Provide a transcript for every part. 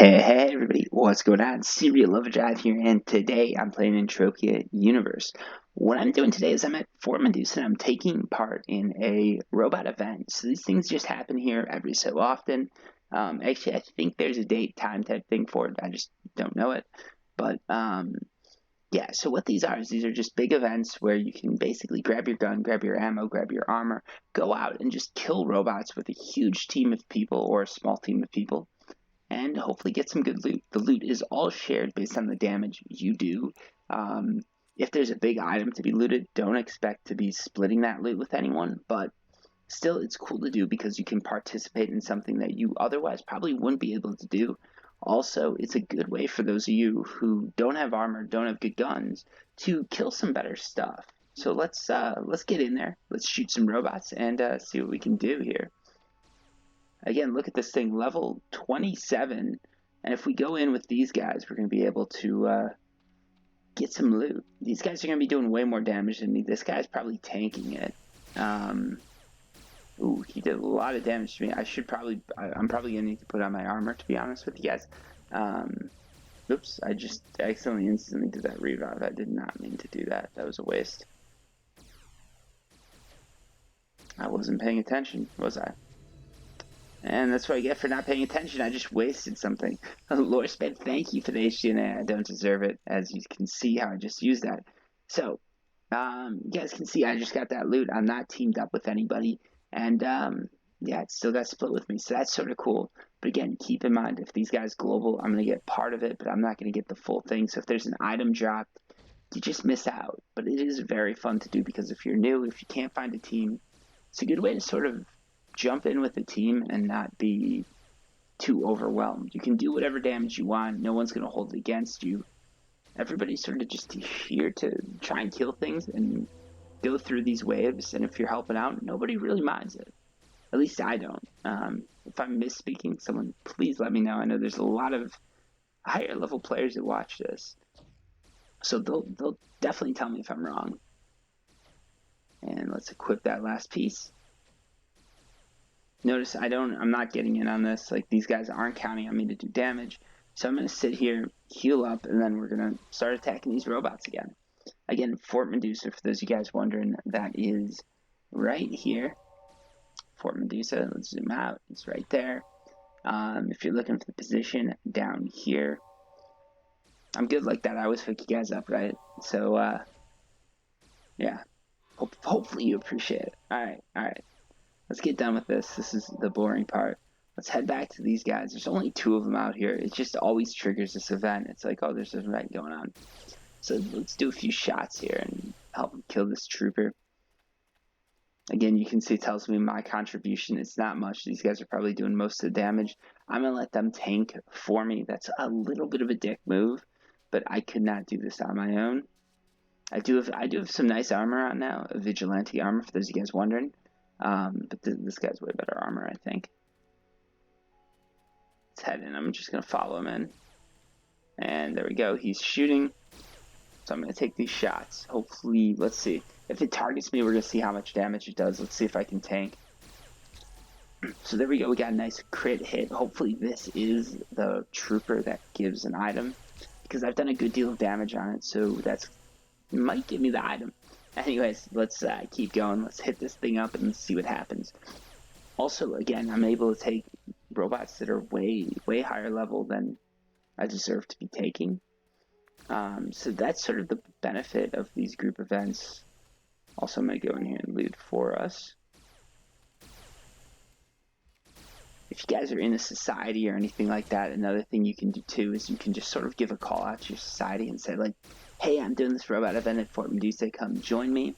Hey everybody, what's going on? Serial Lover Jive here, and today I'm playing Entropia Universe. What I'm doing today is I'm at Fort Medusa and I'm taking part in a robot event. So these things just happen here every so often. Actually, I think there's a date, time type thing for it. I just don't know it. But yeah, so what these are is these are just big events where you can basically grab your gun, grab your ammo, grab your armor, go out and just kill robots with a huge team of people or a small team of people, and hopefully get some good loot. The loot is all shared based on the damage you do. If there's a big item to be looted, don't expect to be splitting that loot with anyone, but still it's cool to do because you can participate in something that you otherwise probably wouldn't be able to do. Also, it's a good way for those of you who don't have armor, don't have good guns, to kill some better stuff. So let's get in there. Let's shoot some robots and see what we can do here. Again, look at this thing, level 27, and if we go in with these guys, we're going to be able to get some loot. These guys are going to be doing way more damage than me. This guy's probably tanking it. Ooh, he did a lot of damage to me. I'm probably going to need to put on my armor, to be honest with you guys. Oops, I just accidentally instantly did that revive. I did not mean to do that. That was a waste. I wasn't paying attention, was I? And that's what I get for not paying attention. I just wasted something. Lord Sped, thank you for the HDNA. I don't deserve it, as you can see how I just used that. So, you guys can see I just got that loot. I'm not teamed up with anybody. And, yeah, it still got split with me. So that's sort of cool. But again, keep in mind, if these guys global, I'm going to get part of it, but I'm not going to get the full thing. So if there's an item dropped, you just miss out. But it is very fun to do because if you're new, if you can't find a team, it's a good way to sort of jump in with the team and not be too overwhelmed. You can do whatever damage you want. No one's going to hold it against you. Everybody's sort of just here to try and kill things and go through these waves. And if you're helping out, nobody really minds it. At least I don't. If I'm misspeaking, someone please let me know. I know there's a lot of higher level players that watch this, so they'll definitely tell me if I'm wrong. And let's equip that last piece. Notice I'm not getting in on this. Like, these guys aren't counting on me to do damage. So I'm going to sit here, heal up, and then we're going to start attacking these robots again. Again, Fort Medusa, for those of you guys wondering, that is right here. Fort Medusa, let's zoom out. It's right there. If you're looking for the position, down here. I'm good like that. I always pick you guys up, right? So, yeah. Hopefully you appreciate it. Alright. Let's get done with this. This is the boring part. Let's head back to these guys. There's only 2 of them out here. It just always triggers this event. It's like, oh, there's an event going on. So let's do a few shots here and help kill this trooper. Again, you can see it tells me my contribution is not much. These guys are probably doing most of the damage. I'm going to let them tank for me. That's a little bit of a dick move, but I could not do this on my own. I do have some nice armor on now, a vigilante armor, for those of you guys wondering. But this guy's way better armor, I think. Let's head in. I'm just going to follow him in. And there we go. He's shooting. So I'm going to take these shots. Hopefully, let's see. If it targets me, we're going to see how much damage it does. Let's see if I can tank. So there we go. We got a nice crit hit. Hopefully this is the trooper that gives an item, because I've done a good deal of damage on it. So that might give me the item. Anyways, let's keep going. Let's hit this thing up and see what happens. Also, again, I'm able to take robots that are way higher level than I deserve to be taking. So that's sort of the benefit of these group events. Also, I'm going to go in here and loot for us. If you guys are in a society or anything like that, another thing you can do too is you can just sort of give a call out to your society and say, like, hey, I'm doing this robot event at Fort Medusa, come join me.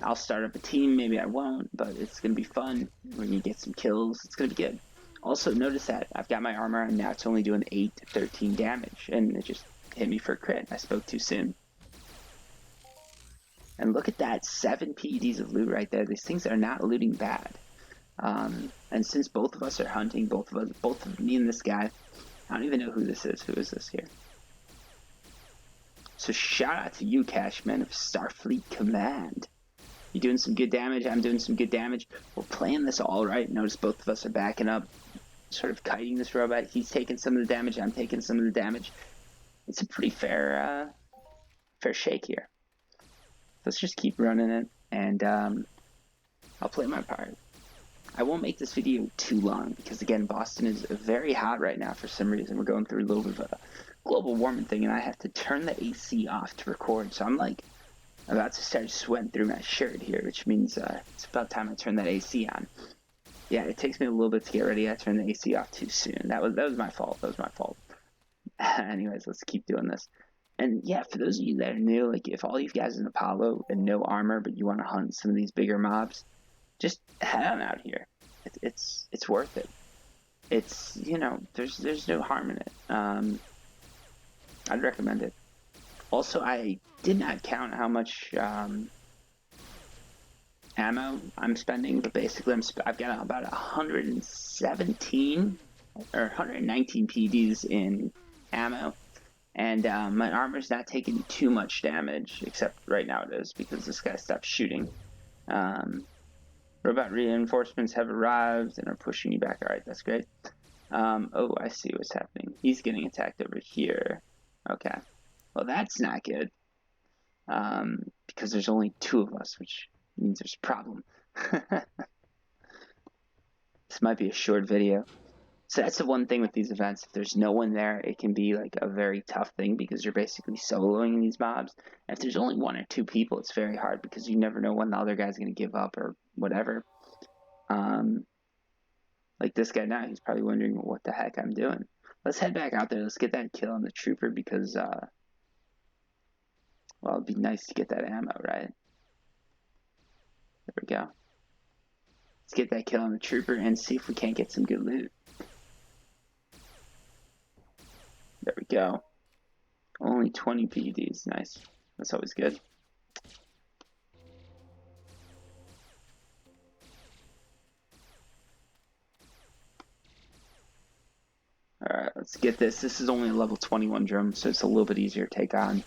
I'll start up a team, maybe I won't, but it's going to be fun. We're going to get some kills, it's going to be good. Also, notice that I've got my armor and now it's only doing 8 to 13 damage, and it just hit me for a crit. I spoke too soon. And look at that, 7 PEDs of loot right there. These things are not looting bad. And since both of us are hunting, both of me and this guy, I don't even know who this is. Who is this here? So shout out to you, Cashman of Starfleet Command. You're doing some good damage. I'm doing some good damage. We're playing this all right. Notice both of us are backing up. sort of kiting this robot. He's taking some of the damage. I'm taking some of the damage. It's a pretty fair shake here. Let's just keep running it, and I'll play my part. I won't make this video too long because, again, Boston is very hot right now for some reason. We're going through a little bit of a global warming thing, and I have to turn the AC off to record. So I'm like about to start sweating through my shirt here, which means it's about time I turn that AC on. Yeah, it takes me a little bit to get ready. I turned the AC off too soon. That was my fault. That was my fault. Anyways, let's keep doing this. And yeah, for those of you that are new, like if all you guys in Apollo and no armor, but you want to hunt some of these bigger mobs, just head on out here. It's worth it. It's, you know, there's no harm in it. I'd recommend it. Also, I did not count how much ammo I'm spending, but basically I've got about 117 or 119 PDs in ammo, and my armor's not taking too much damage, except right now it is because this guy stopped shooting. Robot reinforcements have arrived and are pushing you back. Alright, that's great. Oh, I see what's happening. He's getting attacked over here. Okay. Well, that's not good. Because there's only 2 of us, which means there's a problem. This might be a short video. So that's the one thing with these events. If there's no one there, it can be like a very tough thing because you're basically soloing these mobs. And if there's only 1 or 2 people, it's very hard because you never know when the other guy's going to give up or whatever. Like this guy now, he's probably wondering what the heck I'm doing. Let's head back out there. Let's get that kill on the trooper because, well, it'd be nice to get that ammo, right? There we go. Let's get that kill on the trooper and see if we can't get some good loot. There we go. Only 20 PEDs. Nice. That's always good. Alright, let's get this. This is only a level 21 drum, so it's a little bit easier to take on.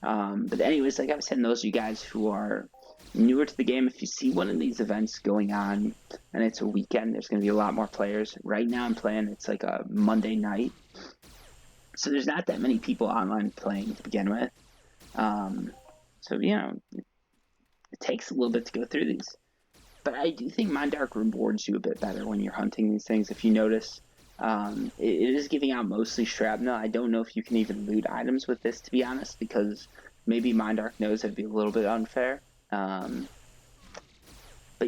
But anyways, like I was saying, those of you guys who are newer to the game, if you see one of these events going on and it's a weekend, there's going to be a lot more players. Right now I'm playing, it's like a Monday night. So there's not that many people online playing to begin with. So, you know, it takes a little bit to go through these. But I do think Mondarch rewards you a bit better when you're hunting these things. If you notice, it is giving out mostly shrapnel. I don't know if you can even loot items with this, to be honest, because maybe Mondarch knows it'd be a little bit unfair. But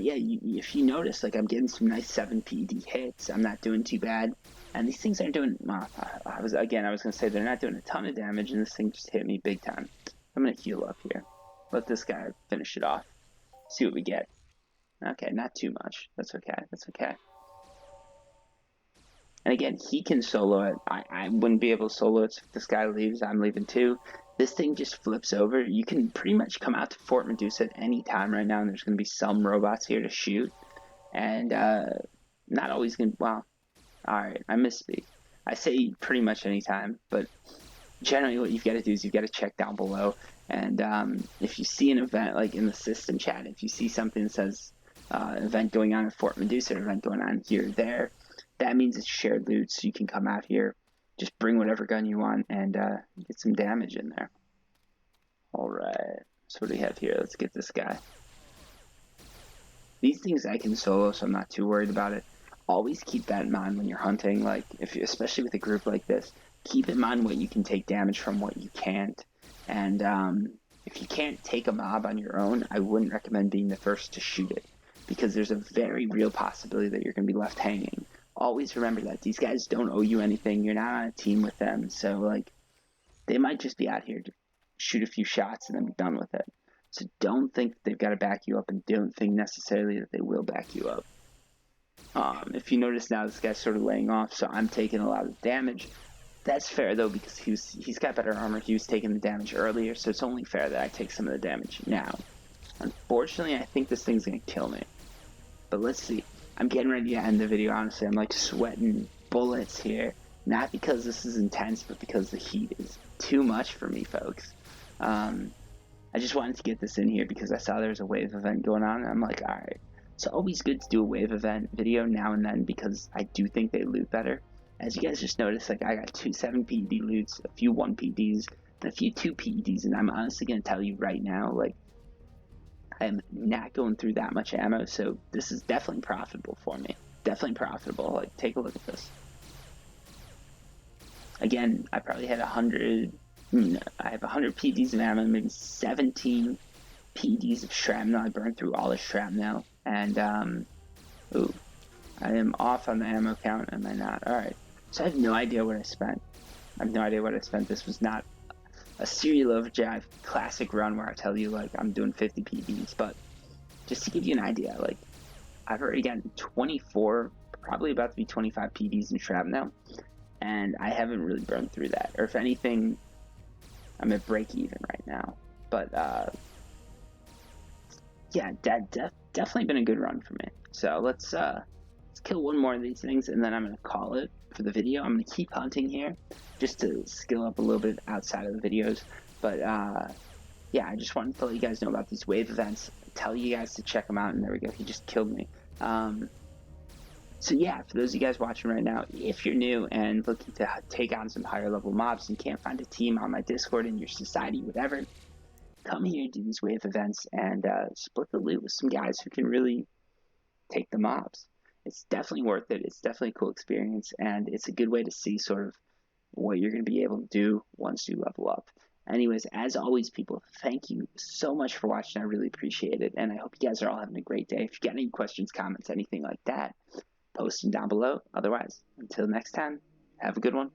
yeah, if you notice, like I'm getting some nice 7 PED hits. I'm not doing too bad. And these things aren't doing, I was going to say they're not doing a ton of damage, and this thing just hit me big time. I'm going to heal up here. Let this guy finish it off. See what we get. Okay, not too much. That's okay. That's okay. And again, he can solo it. I wouldn't be able to solo it, so if this guy leaves, I'm leaving too. This thing just flips over. You can pretty much come out to Fort Medusa at any time right now, and there's going to be some robots here to shoot. And not always going to, well, alright, I misspeak. I say pretty much any time, but generally what you've got to do is you've got to check down below. And if you see an event, like in the system chat, if you see something that says event going on at Fort Medusa, or event going on here or there, that means it's shared loot, so you can come out here, just bring whatever gun you want, and get some damage in there. Alright, so what do we have here? Let's get this guy. These things I can solo, so I'm not too worried about it. Always keep that in mind when you're hunting, like especially with a group like this. Keep in mind what you can take damage from, what you can't. And if you can't take a mob on your own, I wouldn't recommend being the first to shoot it, because there's a very real possibility that you're going to be left hanging. Always remember that. These guys don't owe you anything. You're not on a team with them. So, like, they might just be out here to shoot a few shots and then be done with it. So don't think that they've got to back you up, and don't think necessarily that they will back you up. If you notice now, this guy's sort of laying off, so I'm taking a lot of damage. That's fair, though, because he's got better armor. He was taking the damage earlier, so it's only fair that I take some of the damage now. Unfortunately, I think this thing's going to kill me. But let's see. I'm getting ready to end the video, honestly. I'm like sweating bullets here. Not because this is intense, but because the heat is too much for me, folks. I just wanted to get this in here because I saw there was a wave event going on, and I'm like, alright, It's always good to do a wave event video now and then because I do think they loot better. As you guys just noticed, like I got 2 7 PED loots, a few 1 PEDs, and a few 2 PEDs, and I'm honestly going to tell you right now, like, I'm not going through that much ammo, so this is definitely profitable for me. Definitely profitable. Like, take a look at this. Again, I probably had 100, I have 100 PEDs of ammo, maybe 17 PEDs of shrapnel. I burned through all the shrapnel, and, ooh, I am off on the ammo count, am I not? Alright, so I have no idea what I spent. I have no idea what I spent. This was not a serial overdrive classic run where I tell you, like, I'm doing 50 PEDs, but just to give you an idea, like, I've already gotten 24, probably about to be 25 PEDs in shrapnel, and I haven't really burned through that. Or if anything, I'm at break even right now. But yeah, definitely been a good run for me. So let's kill one more of these things, and then I'm gonna call it for the video. I'm gonna keep hunting here, just to skill up a little bit outside of the videos. But yeah, I just wanted to let you guys know about these wave events. Tell you guys to check them out, and there we go. He just killed me. So yeah, for those of you guys watching right now, if you're new and looking to take on some higher level mobs and can't find a team on my Discord, in your society, whatever, come here, do these wave events, and split the loot with some guys who can really take the mobs. It's definitely worth it. It's definitely a cool experience, and it's a good way to see sort of what you're going to be able to do once you level up. Anyways, as always, people, thank you so much for watching. I really appreciate it, and I hope you guys are all having a great day. If you got any questions, comments, anything like that, post them down below. Otherwise, until next time, have a good one.